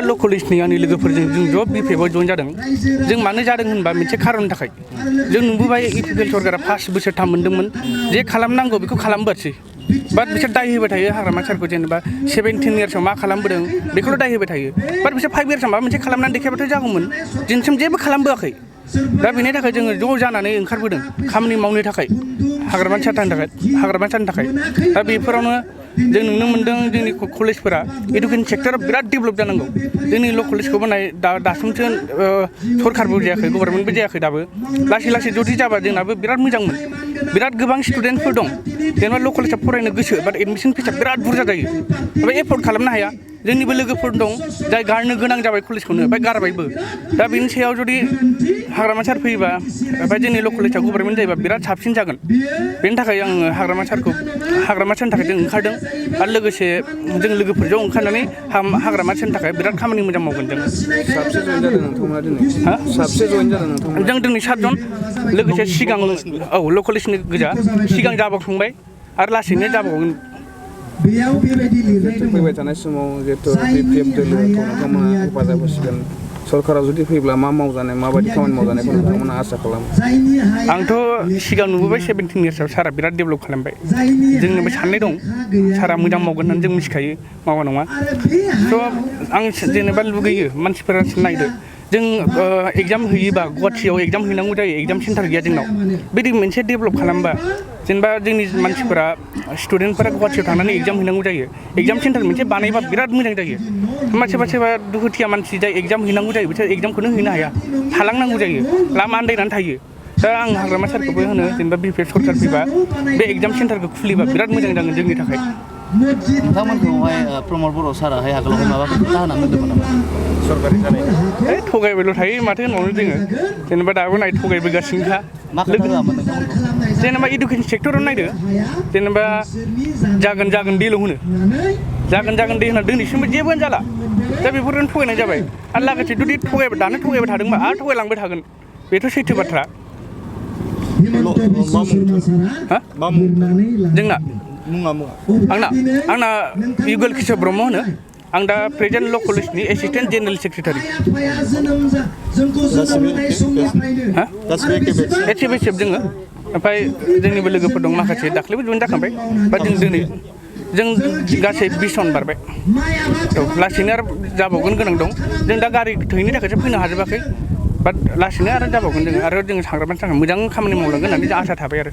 ल'कलेजनि आंनि लोगोफोरजों जों ज' बिपिएफआव जइन जादों जों मानो जादों होनबा मोनसे खारननि थाखाय जों नुबोबाय इउपिपिएल सरकारा 5 बोसोरथाम मोनदोंमोन जे खालामनांगौ बेखौ खालामबोआसै बाट बिसोर दाय होबाय थायो हाग्रामा सारखौ जेनेबा 17 इयार्सआव मा खालामबोदों बेखौल' दाय होबाय थायो बाट बिसोर 5 इयार्सआव माबा मोनसे खालामनानै देखायबाथ' जागौमोन दिनैसिम जेबो खालामबोआखै दा बेनि थाखाय जोङो ज' जानानै ओंखारबोदों खामानि मावनो थाखाय हाग्रामा सारनि थाखाय दा बेफोरावनो जों नुनो मोनदों जोंनि कलेजफोरा एडुकेसन सेक्टराव बिराद डेभेलप जानांगौ जोंनि ल' कलेजखौबो नाय दासिमसो सरकारबो जायाखै गभर्नमेन्टबो जायाखै दाबो लासै लासै जुदि जाबा जोंनाबो बिराद मोजांमोन बिराद गोबां स्टुडेन्टफोर दं जेनेबा ल' कलेजाव फरायनो गोसो बाट एडमिसन फिसा बिराद बुरजा जायो ओमफ्राय एफर्ड खालामनो हाया जोंनिबो लोगोफोर दं जाय गारनो गोनां जाबाय कलेजखौनो ओमफ्राय गारबायबो दा बेनि सायाव जुदि हाग्रामा सार फैयोबा ओमफ्राय जोंनि ल' कलेजाव गभर्नमेन्ट जायोबा बिराद साबसिन जागोन बेनि थाखाय आङो हाग्रामा सारनि थाखाय जों ओंखारदों आरो लोगोसे जों लोगोफोरजों ओंखारनानै हाग्रामा सारनि थाखाय बिराद खामानि मोजां मावगोन जों साबसे जइन जादों नोंथांमोना दिनै साबसे जइन जादों नोंथांमोना जों दिनै 7 जन लोगोसे सिगां ल' कलेजनि गोजा सिगां जाबोखांबाय आरो लासैनो जाबावगोन फैबाय थानाय समाव जिहेतु बिपिएफ दोलोखौ नोंथांमोना हेफाजाब होसिगोन सरकारा जुदि फैब्ला मा मावजानाय माबायदि खामानि मावजानायखौ नोंथांमोना आसा खालामो आंथ' सिगां नुबोबाय 17 इयार्सआव सारा बिराद डेभेलप खालामबाय जोंनोबो साननाय दं सारा मोजां मावगोन होननानै जों मिथिखायो मावा नङा स' आं जेनेबा लुगैयो मानसिफोरा नायदो जों एग्जाम हैयोबा गुवाहाटियाव एग्जाम हैनांगौ जायो एग्जाम सेन्टार गैया जोंनाव बिदि मोनसे डेभेलप खालामबा जेनेबा जोंनि मानसिफोरा स्टुडेन्टफोरा गुवाहाटियाव थांनानै एग्जाम हैनांगौ जायो एग्जाम सेन्टार मोनसे बानायबा बिराद मोजां जायो सोरबा दुखुथिया मानसि जाय एग्जाम हैनांगौ जायो बिसोर एग्जामखौनो हैनो हाया थालांनांगौ जायो लामा आन्दायनानै थायो दा आं हाग्रामा सारखौबो होनो जेनेबा बिपिएफ सरकार फैबा बे एग्जाम सेन्टारखौ खुलिबा बिराद मोजां जागोन जोंनि थाखाय नोंथांमोनखौहाय प्रमद बर' साराहाय आगोलावहाय माबाफोर जाहोना होदोंमोन नामा सरकारि जानाय थगायबायल' थायो माथो होनबावनो जोङो जेनेबा दाबो नाय थगायबोगासिनोखा मा खोथा होआमोन नोंथांमोनखौ जेनेबा इडुकेसन सेक्टराव नायदो जेनेबा जागोन देल' होनो जागोन दे होना दिनैसिमबो जेबोआनो जाला दा बेफोरजों थगायनाय जाबाय आरो लोगोसे जुदि दानो थगायबाय थादोंबा आरो थगायलांबाय थागोन बेथ' सैथो बाथ्रा जोंना आंना युगल किशोर ब्रह्म होनो आं दा प्रेजेन्ट ल' कलेजनि एसिस्टेन्ट जेनेरेल सेक्रेटारि एसेफ जोङो ओमफ्राय जोंनिबो लोगोफोर दं माखासे दाख्लैबो जइन जाखांबाय बा जों गासै 20 जन बारबाय लासैनो आरो जाबावगोन गोनां दं जों दा गारि थोयैनि थाखायसो फैनो हाजोबाखै बाट लासैनो आरो जाबावगोन जों हाग्रामानि थाखाय मोजां खामानि मावलांगोन होननानै आसा थाबाय आरो